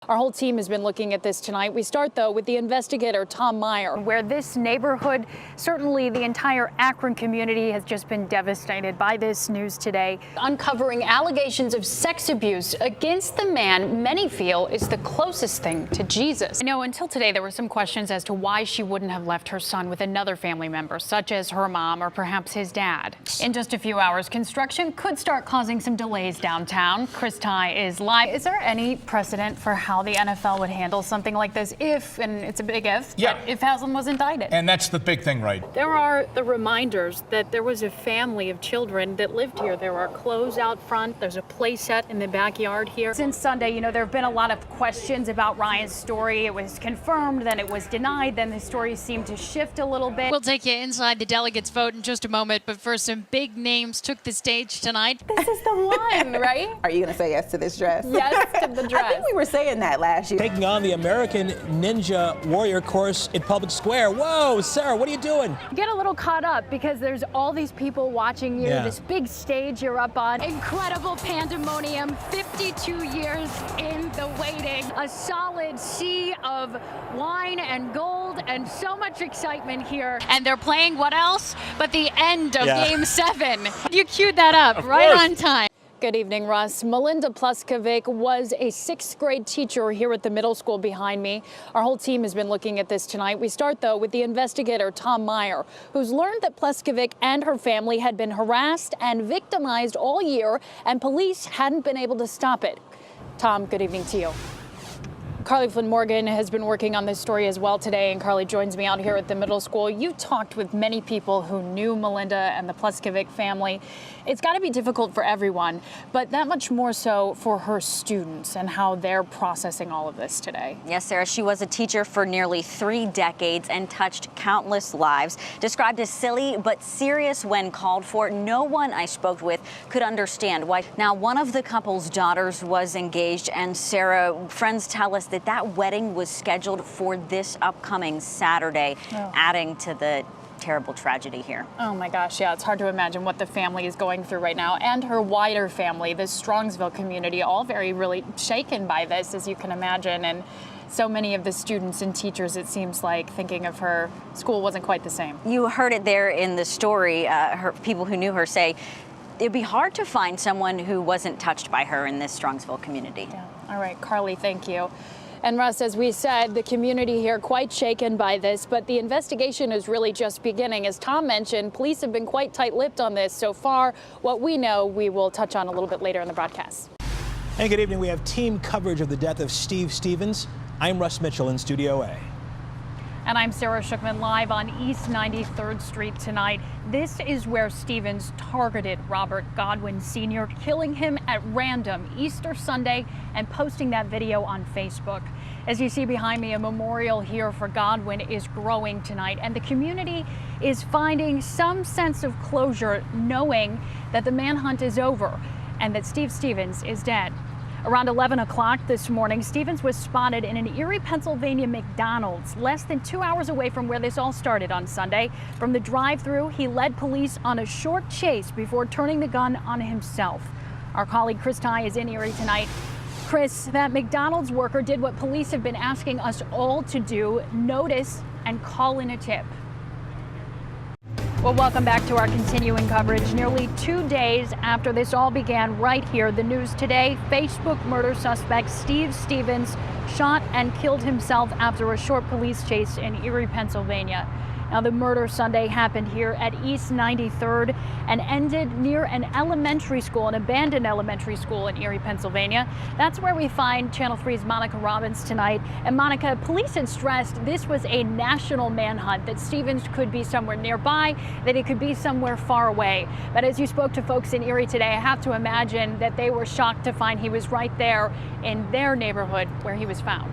Our whole team has been looking at this tonight. We start, though, with the investigator, Tom Meyer. Where this neighborhood, certainly the entire Akron community, has just been devastated by this news today. Uncovering allegations of sex abuse against the man many feel is the closest thing to Jesus. I know until today there were some questions as to why she wouldn't have left her son with another family member, such as her mom or perhaps his dad. In just a few hours, construction could start causing some delays downtown. Chris Ty is live. Is there any precedent for how the NFL would handle something like this if, and it's a big if, if Haslam was indicted? And that's the big thing, right? There are the reminders that there was a family of children that lived here. There are clothes out front. There's a play set in the backyard here. Since Sunday, you know, there have been a lot of questions about Ryan's story. It was confirmed, then it was denied, then the story seemed to shift a little bit. We'll take you inside the delegates' vote in just a moment, but first, some big names took the stage tonight. This is the one, right? Are you going to say yes to this dress? Yes to the dress. I think we were saying that last year. Taking on the American Ninja Warrior course in Public Square. Whoa, Sarah, what are you doing? Get a little caught up because there's all these people watching you, this big stage you're up on. Incredible pandemonium, 52 years in the waiting. A solid sea of wine and gold and so much excitement here. And they're playing what else but the end of Game 7. You queued that up right on time. Good evening, Russ. Melinda Pluskovic was a 6th grade teacher here at the middle school behind me. Our whole team has been looking at this tonight. We start, though, with the investigator, Tom Meyer, who's learned that Pluskovic and her family had been harassed and victimized all year, and police hadn't been able to stop it. Tom, good evening to you. Carly Flynn Morgan has been working on this story as well today, and Carly joins me out here at the middle school. You talked with many people who knew Melinda and the Pluskovic family. It's got to be difficult for everyone, but that much more so for her students and how they're processing all of this today. Yes, Sarah, she was a teacher for nearly 3 decades and touched countless lives. Described as silly but serious when called for, no one I spoke with could understand why. Now, one of the couple's daughters was engaged, and Sarah, friends tell us that wedding was scheduled for this upcoming Saturday, adding to the terrible tragedy here. Oh my gosh, yeah, it's hard to imagine what the family is going through right now, and her wider family, the Strongsville community, all really shaken by this, as you can imagine. And so many of the students and teachers, it seems like, thinking of her school wasn't quite the same. You heard it there in the story. People who knew her say it'd be hard to find someone who wasn't touched by her in this Strongsville community. Yeah. All right, Carly, thank you. And Russ, as we said, the community here quite shaken by this, but the investigation is really just beginning. As Tom mentioned, police have been quite tight-lipped on this so far. What we know, we will touch on a little bit later in the broadcast. Hey, good evening. We have team coverage of the death of Steve Stevens. I'm Russ Mitchell in Studio A. And I'm Sara Shookman, live on East 93rd Street tonight. This is where Stevens targeted Robert Godwin Sr., killing him at random Easter Sunday and posting that video on Facebook. As you see behind me, a memorial here for Godwin is growing tonight, and the community is finding some sense of closure, knowing that the manhunt is over and that Steve Stevens is dead. Around 11 o'clock this morning, Stevens was spotted in an Erie, Pennsylvania McDonald's, less than 2 hours away from where this all started on Sunday. From the drive-thru, he led police on a short chase before turning the gun on himself. Our colleague Chris Ty is in Erie tonight. Chris, that McDonald's worker did what police have been asking us all to do: notice and call in a tip. Well, welcome back to our continuing coverage. Nearly 2 days after this all began right here, the news today: Facebook murder suspect Steve Stevens shot and killed himself after a short police chase in Erie, Pennsylvania. Now, the murder Sunday happened here at East 93rd and ended near an elementary school, an abandoned elementary school in Erie, Pennsylvania. That's where we find Channel 3's Monica Robbins tonight. And Monica, police had stressed this was a national manhunt, that Stevens could be somewhere nearby, that it could be somewhere far away. But as you spoke to folks in Erie today, I have to imagine that they were shocked to find he was right there in their neighborhood where he was found.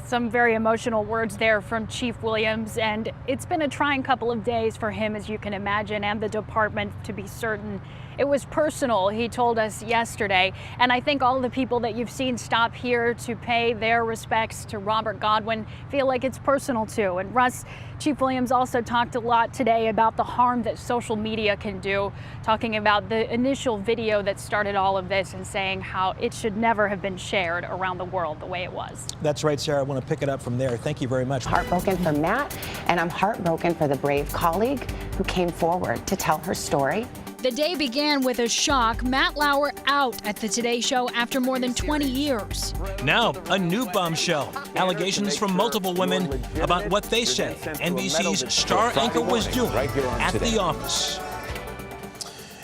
Some very emotional words there from Chief Williams, and it's been a trying couple of days for him, as you can imagine, and the department, to be certain. It was personal, he told us yesterday. And I think all of the people that you've seen stop here to pay their respects to Robert Godwin feel like it's personal too. And Russ, Chief Williams also talked a lot today about the harm that social media can do, talking about the initial video that started all of this and saying how it should never have been shared around the world the way it was. That's right, Sarah. I want to pick it up from there. Thank you very much. Heartbroken for Matt, and I'm heartbroken for the brave colleague who came forward to tell her story. The day began with a shock. Matt Lauer out at the Today Show after more than 20 years. Now, a new bombshell. Allegations from multiple women about what they say NBC's star anchor was doing at the office.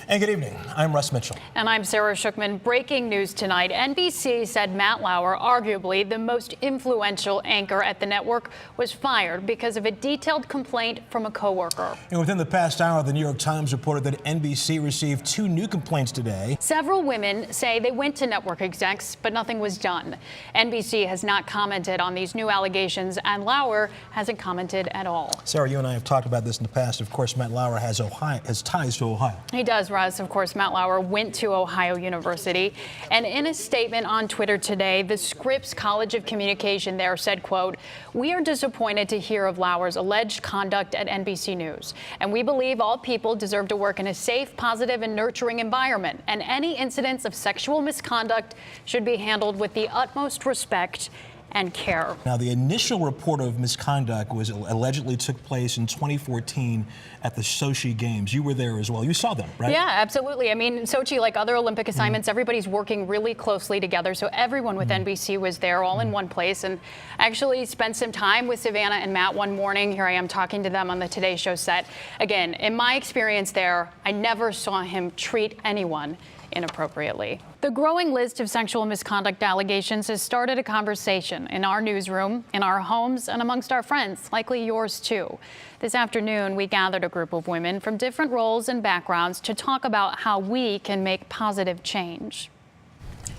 And good evening. I'm Russ Mitchell. And I'm Sara Shookman. Breaking news tonight. NBC said Matt Lauer, arguably the most influential anchor at the network, was fired because of a detailed complaint from a coworker. And within the past hour, the New York Times reported that NBC received 2 new complaints today. Several women say they went to network execs, but nothing was done. NBC has not commented on these new allegations, and Lauer hasn't commented at all. Sarah, you and I have talked about this in the past. Of course, Matt Lauer has ties to Ohio. He does, Russ. Of course, Matt Lauer went to Ohio University. And in a statement on Twitter today, the Scripps College of Communication there said, quote, "We are disappointed to hear of Lauer's alleged conduct at NBC News. And we believe all people deserve to work in a safe, positive, and nurturing environment. And any incidents of sexual misconduct should be handled with the utmost respect and care." Now, the initial report of misconduct was allegedly took place in 2014 at the Sochi Games. You were there as well. You saw them, right? Yeah, absolutely. I mean, Sochi, like other Olympic assignments, everybody's working really closely together. So everyone with NBC was there all in one place, and actually spent some time with Savannah and Matt one morning. Here I am talking to them on the Today Show set. Again, in my experience there, I never saw him treat anyone inappropriately. The growing list of sexual misconduct allegations has started a conversation in our newsroom, in our homes, and amongst our friends, likely yours too. This afternoon, we gathered a group of women from different roles and backgrounds to talk about how we can make positive change.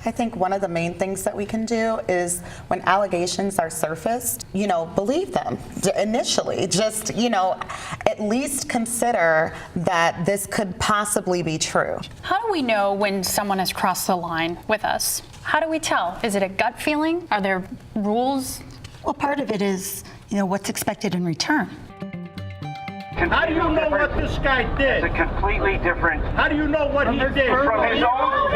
I think one of the main things that we can do is when allegations are surfaced, believe them initially. Just, at least consider that this could possibly be true. How do we know when someone has crossed the line with us? How do we tell? Is it a gut feeling? Are there rules? Well, part of it is, what's expected in return. How do you know what this guy did? It's a completely different. How do you know what he did? From his own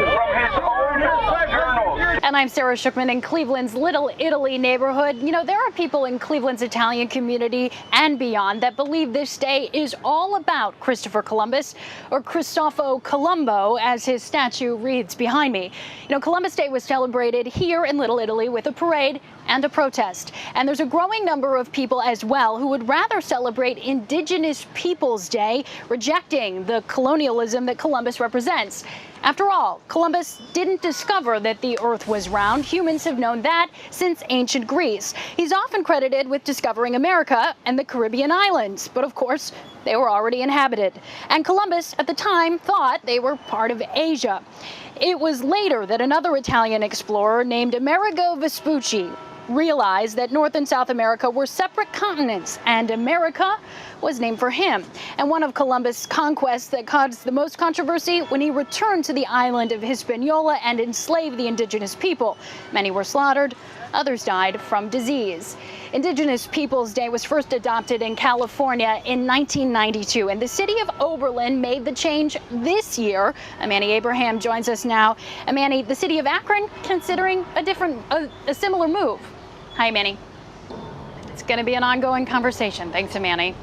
journals. And I'm Sara Shookman in Cleveland's Little Italy neighborhood. There are people in Cleveland's Italian community and beyond that believe this day is all about Christopher Columbus, or Cristoforo Colombo, as his statue reads behind me. Columbus Day was celebrated here in Little Italy with a parade and a protest. And there's a growing number of people as well who would rather celebrate Indigenous Peoples Day, rejecting the colonialism that Columbus represents. After all, Columbus didn't discover that the earth was round. Humans have known that since ancient Greece. He's often credited with discovering America and the Caribbean islands, but of course, they were already inhabited. And Columbus at the time thought they were part of Asia. It was later that another Italian explorer named Amerigo Vespucci realized that North and South America were separate continents, and America was named for him. And one of Columbus' conquests that caused the most controversy when he returned to the island of Hispaniola and enslaved the indigenous people. Many were slaughtered, others died from disease. Indigenous Peoples Day was first adopted in California in 1992, and the city of Oberlin made the change this year. Amani Abraham joins us now. Amani, the city of Akron considering a similar move. Hi, Amani. It's going to be an ongoing conversation. Thanks, Amani.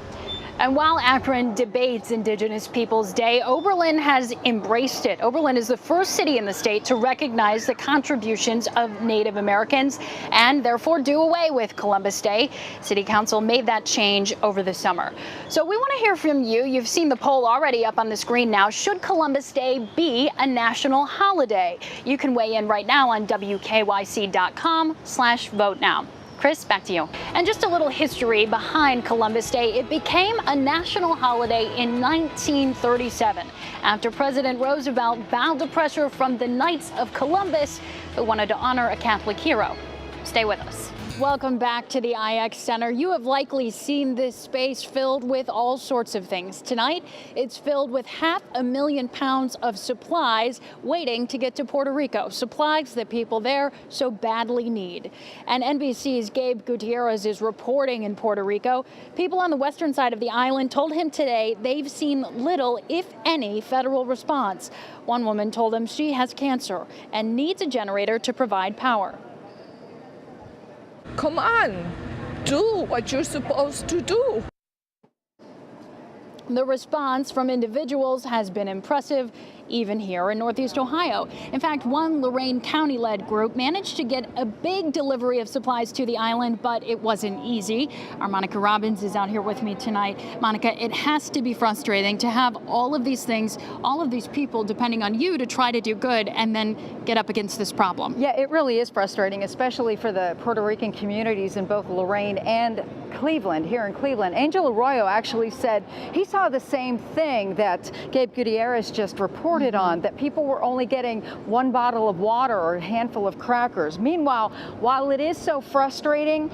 And while Akron debates Indigenous Peoples Day, Oberlin has embraced it. Oberlin is the first city in the state to recognize the contributions of Native Americans and therefore do away with Columbus Day. City Council made that change over the summer. So we want to hear from you. You've seen the poll already up on the screen now. Should Columbus Day be a national holiday? You can weigh in right now on WKYC.com/vote now. Chris, back to you. And just a little history behind Columbus Day. It became a national holiday in 1937 after President Roosevelt bowed to pressure from the Knights of Columbus, who wanted to honor a Catholic hero. Stay with us. Welcome back to the IX Center. You have likely seen this space filled with all sorts of things. Tonight, it's filled with 500,000 pounds of supplies waiting to get to Puerto Rico. Supplies that people there so badly need. And NBC's Gabe Gutierrez is reporting in Puerto Rico. People on the western side of the island told him today they've seen little, if any, federal response. One woman told him she has cancer and needs a generator to provide power. Come on, do what you're supposed to do. The response from individuals has been impressive, even here in Northeast Ohio. In fact, one Lorain County-led group managed to get a big delivery of supplies to the island, but it wasn't easy. Our Monica Robbins is out here with me tonight. Monica, it has to be frustrating to have all of these things, all of these people depending on you to try to do good and then get up against this problem. Yeah, it really is frustrating, especially for the Puerto Rican communities in both Lorain and Cleveland, here in Cleveland. Angel Arroyo actually said he saw the same thing that Gabe Gutierrez just reported on, that people were only getting one bottle of water or a handful of crackers. Meanwhile, while it is so frustrating,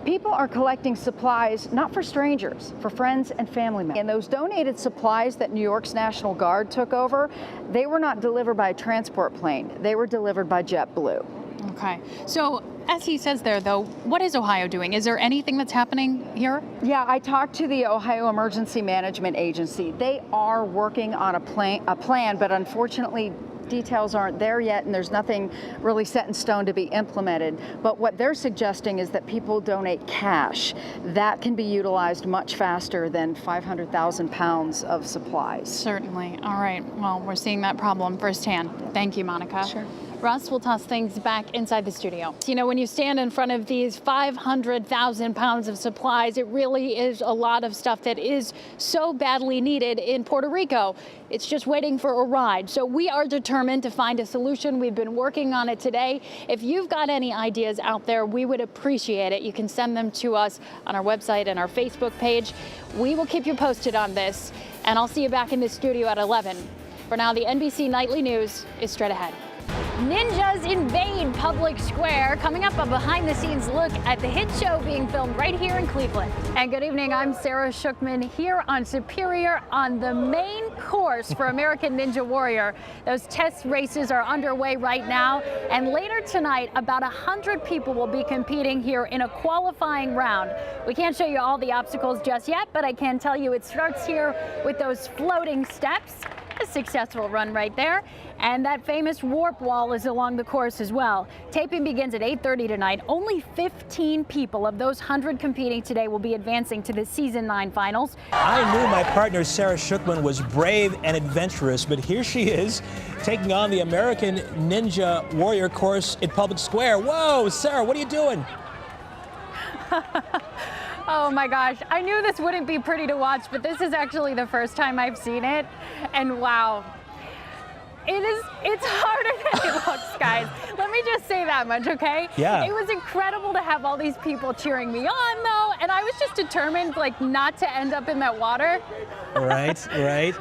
people are collecting supplies not for strangers, for friends and family members. And those donated supplies that New York's National Guard took over, they were not delivered by a transport plane. They were delivered by JetBlue. Okay. So as he says there, though, what is Ohio doing? Is there anything that's happening here? Yeah, I talked to the Ohio Emergency Management Agency. They are working on a plan, but unfortunately, details aren't there yet, and there's nothing really set in stone to be implemented. But what they're suggesting is that people donate cash. That can be utilized much faster than 500,000 pounds of supplies. Certainly. All right. Well, we're seeing that problem firsthand. Thank you, Monica. Sure. Russ, we'll toss things back inside the studio. You know, when you stand in front of these 500,000 pounds of supplies, it really is a lot of stuff that is so badly needed in Puerto Rico. It's just waiting for a ride. So we are determined to find a solution. We've been working on it today. If you've got any ideas out there, we would appreciate it. You can send them to us on our website and our Facebook page. We will keep you posted on this, and I'll see you back in the studio at 11. For now, the NBC Nightly News is straight ahead. Ninjas invade public square. Coming up, a behind-the-scenes look at the hit show being filmed right here in Cleveland. And good evening, I'm Sara Shookman here on Superior on the main course for American Ninja Warrior. Those test races are underway right now, and later tonight, about 100 people will be competing here in a qualifying round. We can't show you all the obstacles just yet, but I can tell you it starts here with those floating steps. A successful run right there. And that famous warp wall is along the course as well. Taping begins at 8:30 tonight. Only 15 people of those 100 competing today will be advancing to the Season 9 finals. I knew my partner Sara Shookman was brave and adventurous, but here she is taking on the American Ninja Warrior course in Public Square. Whoa, Sara, what are you doing? Oh my gosh, I knew this wouldn't be pretty to watch, but this is actually the first time I've seen it, and wow. It's harder than it looks, guys. Let me just say that much, okay? Yeah. It was incredible to have all these people cheering me on, though, and I was just determined, like, not to end up in that water. Right.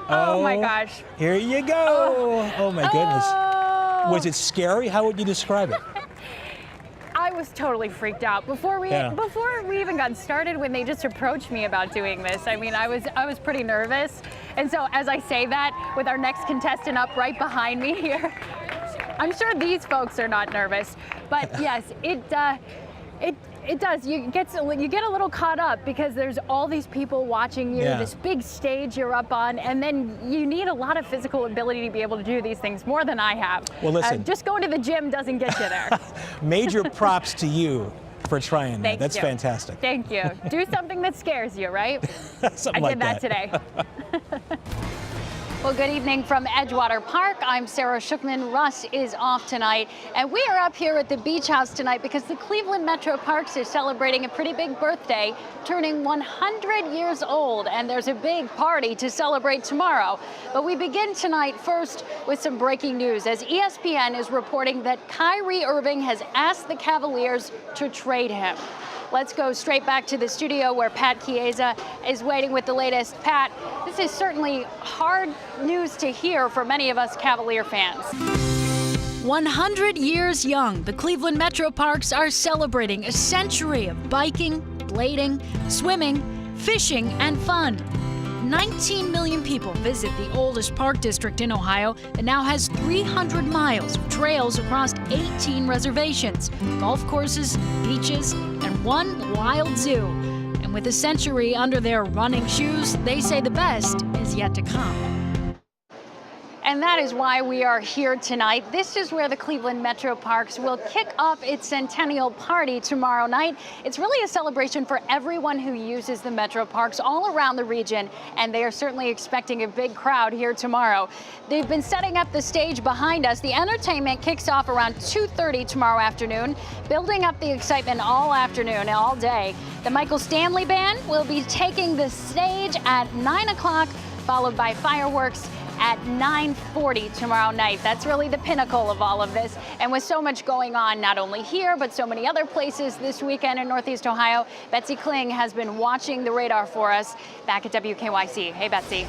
Oh my gosh. Here you go. Oh my goodness. Oh. Was it scary? How would you describe it? I was totally freaked out before we even got started. When they just approached me about doing this, I mean, I was pretty nervous. And so as I say that, with our next contestant up right behind me here, I'm sure these folks are not nervous. But yes, it does. You get a little caught up because there's all these people watching you, this big stage you're up on, and then you need a lot of physical ability to be able to do these things, more than I have. Well, listen. Just going to the gym doesn't get you there. Major props to you for trying that. Thank That's you. fantastic. Thank you. Do something that scares you, right? Something I like did that today. Well, good evening from Edgewater Park. I'm Sara Shookman. Russ is off tonight, and we are up here at the Beach House tonight because the Cleveland Metro Parks is celebrating a pretty big birthday, turning 100 years old, and there's a big party to celebrate tomorrow. But we begin tonight first with some breaking news, as ESPN is reporting that Kyrie Irving has asked the Cavaliers to trade him. Let's go straight back to the studio where Pat Chiesa is waiting with the latest. Pat, this is certainly hard news to hear for many of us Cavalier fans. 100 years young, the Cleveland Metro Parks are celebrating a century of biking, blading, swimming, fishing, and fun. 19 million people visit the oldest park district in Ohio that now has 300 miles of trails across 18 reservations, golf courses, beaches, and one wild zoo. And with a century under their running shoes, they say the best is yet to come. And that is why we are here tonight. This is where the Cleveland Metro Parks will kick off its centennial party tomorrow night. It's really a celebration for everyone who uses the Metro Parks all around the region, and they are certainly expecting a big crowd here tomorrow. They've been setting up the stage behind us. The entertainment kicks off around 2:30 tomorrow afternoon, building up the excitement all afternoon, all day. The Michael Stanley Band will be taking the stage at 9 o'clock, followed by fireworks at 9:40 tomorrow night. That's really the pinnacle of all of this. And with so much going on, not only here, but so many other places this weekend in Northeast Ohio, Betsy Kling has been watching the radar for us back at WKYC. Hey, Betsy.